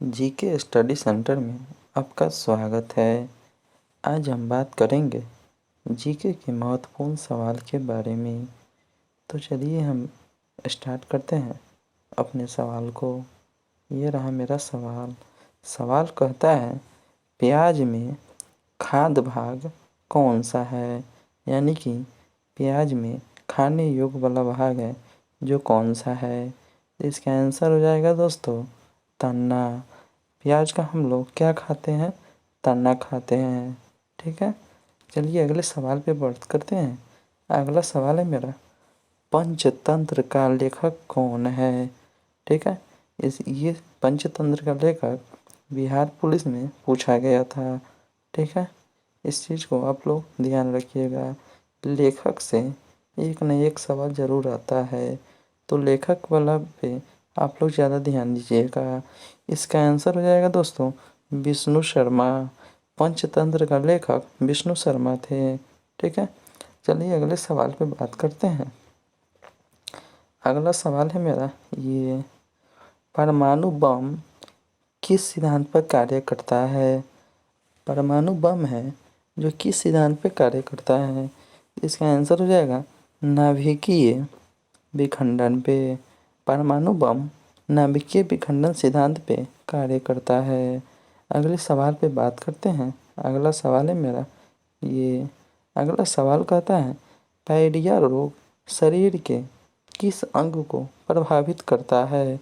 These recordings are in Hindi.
जीके स्टडी सेंटर में आपका स्वागत है। आज हम बात करेंगे जीके के महत्वपूर्ण सवाल के बारे में। तो चलिए हम स्टार्ट करते हैं अपने सवाल को। ये रहा मेरा सवाल। सवाल कहता है, प्याज में खाद्य भाग कौन सा है? यानी कि प्याज में खाने योग्य वाला भाग है जो कौन सा है? इसका आंसर हो जाएगा दोस्तों तना। प्याज का हम लोग क्या खाते हैं? तना खाते हैं। ठीक है, चलिए अगले सवाल पे बात करते हैं। अगला सवाल है मेरा, पंचतंत्र का लेखक कौन है? ठीक है, ये पंचतंत्र का लेखक बिहार पुलिस में पूछा गया था। ठीक है, इस चीज़ को आप लोग ध्यान रखिएगा। लेखक से एक न एक सवाल ज़रूर आता है, तो लेखक वाला पे आप लोग ज़्यादा ध्यान दीजिएगा। इसका आंसर हो जाएगा दोस्तों विष्णु शर्मा। पंचतंत्र का लेखक विष्णु शर्मा थे। ठीक है, चलिए अगले सवाल पे बात करते हैं। अगला सवाल है मेरा ये, परमाणु बम किस सिद्धांत पर कार्य करता है? परमाणु बम है जो किस सिद्धांत पे कार्य करता है? इसका आंसर हो जाएगा नाभिकीय विखंडन पे। परमाणु बम नाभिकीय विखंडन सिद्धांत पे कार्य करता है। अगले सवाल पे बात करते हैं। अगला सवाल है मेरा ये, अगला सवाल कहता है, पायरिया रोग शरीर के किस अंग को प्रभावित करता है?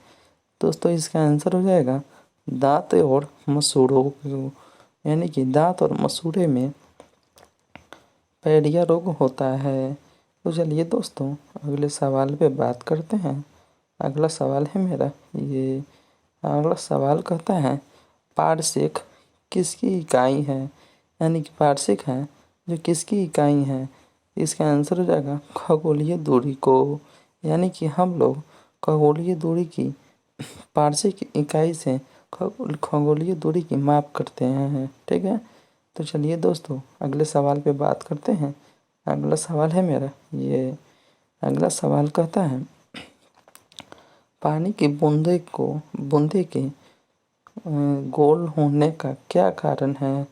दोस्तों इसका आंसर हो जाएगा दांत और मसूड़ों को। यानी कि दांत और मसूड़े में पायरिया रोग होता है। तो चलिए दोस्तों अगले सवाल पे बात करते हैं। अगला सवाल है मेरा ये, अगला सवाल कहता है, पारसेक किसकी इकाई है? यानी कि पारसेक है जो किसकी इकाई है? इसका आंसर हो जाएगा खगोलीय दूरी को। यानी कि हम लोग खगोलीय दूरी की पारसेक इकाई से खगोलीय दूरी की माप करते हैं। ठीक है, तो चलिए दोस्तों अगले सवाल पे बात करते हैं। अगला सवाल है मेरा ये, अगला सवाल कहता है, पानी की बूंदे के गोल होने का क्या कारण है?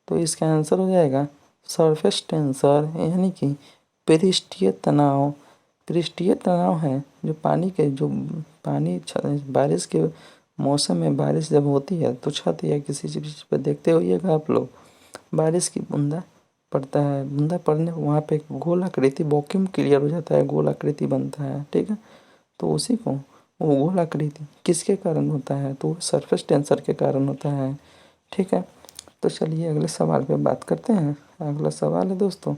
तो इसका आंसर हो जाएगा सरफेस टेंसर। यानी कि पृष्ठीय तनाव। पृष्ठीय तनाव है जो पानी के जो पानी बारिश के मौसम में बारिश जब होती है तो छत या किसी चीज़ पर देखते होइएगा आप लोग, बारिश की बूंदा पड़ता है, बूंदा पड़ने वहाँ पे गोल आकृति वैक्यूम क्लियर हो जाता है, गोल आकृति बनता है। ठीक है, तो उसी को वो गोल आकृति किसके कारण होता है? तो वो सरफेस टेंसर के कारण होता है। ठीक है, तो चलिए अगले सवाल पे बात करते हैं। अगला सवाल है दोस्तों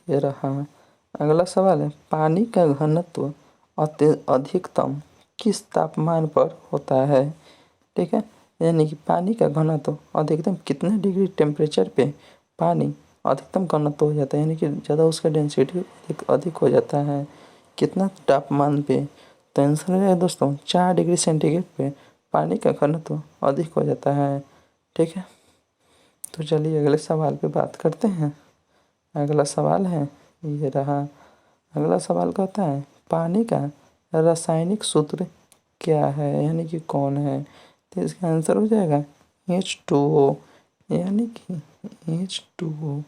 ये रहा। अगला सवाल है, पानी का घनत्व अधिकतम किस तापमान पर होता है? ठीक है, यानी कि पानी का घनत्व अधिकतम कितने डिग्री टेम्परेचर पे पानी अधिकतम घनत्व हो जाता है? यानी कि ज़्यादा उसका डेंसिटी अधिक हो जाता है कितना तापमान पे? तो आंसर है दोस्तों 4 डिग्री सेंटीग्रेड पे पानी का घनत्व अधिक हो जाता है। ठीक है, तो चलिए अगले सवाल पे बात करते हैं। अगला सवाल है ये रहा। अगला सवाल कहता है, पानी का रासायनिक सूत्र क्या है? यानी कि कौन है? तो इसका आंसर हो जाएगा H2O। यानी कि H2O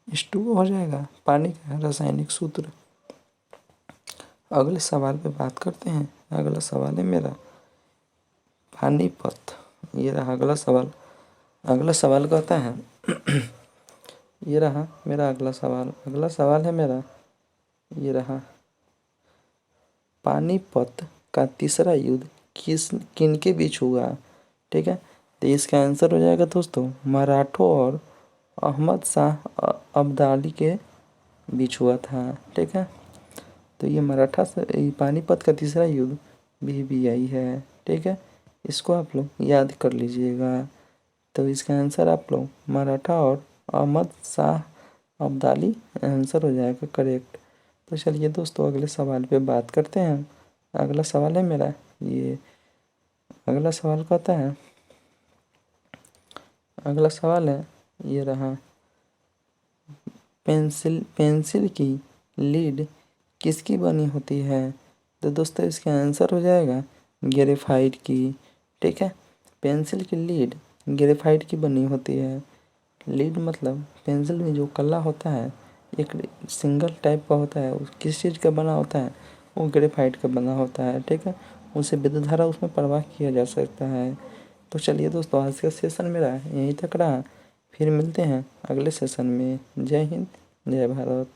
H2O हो जाएगा पानी का रासायनिक सूत्र। अगले सवाल पे बात करते हैं। अगला सवाल है मेरा पानीपत। ये रहा अगला सवाल। अगला सवाल कहता है ये रहा मेरा अगला सवाल। अगला सवाल है मेरा ये रहा, पानीपत का तीसरा युद्ध किन के बीच हुआ? ठीक है, तो इसका आंसर हो जाएगा दोस्तों मराठों और अहमद शाह अब्दाली के बीच हुआ था। ठीक है, तो ये मराठा से पानीपत का तीसरा युद्ध BBI है। ठीक है, इसको आप लोग याद कर लीजिएगा। तो इसका आंसर आप लोग मराठा और अहमद शाह अब्दाली आंसर हो जाएगा करेक्ट। तो चलिए दोस्तों अगले सवाल पे बात करते हैं। अगला सवाल है मेरा ये, अगला सवाल कहता है, अगला सवाल है ये रहा, पेंसिल की लीड किसकी बनी होती है? तो दोस्तों इसका आंसर हो जाएगा ग्रेफाइट की। ठीक है। पेंसिल की लीड ग्रेफाइट की बनी होती है। लीड मतलब पेंसिल में जो कला होता है एक सिंगल टाइप का होता है, किस चीज़ का बना होता है, वो ग्रेफाइट का बना होता है। ठीक है, उसे विद्युत धारा उसमें प्रवाह किया जा सकता है। तो चलिए दोस्तों, आज का सेशन मेरा यहीं तक रहा। फिर मिलते हैं अगले सेशन में। जय हिंद, जय भारत।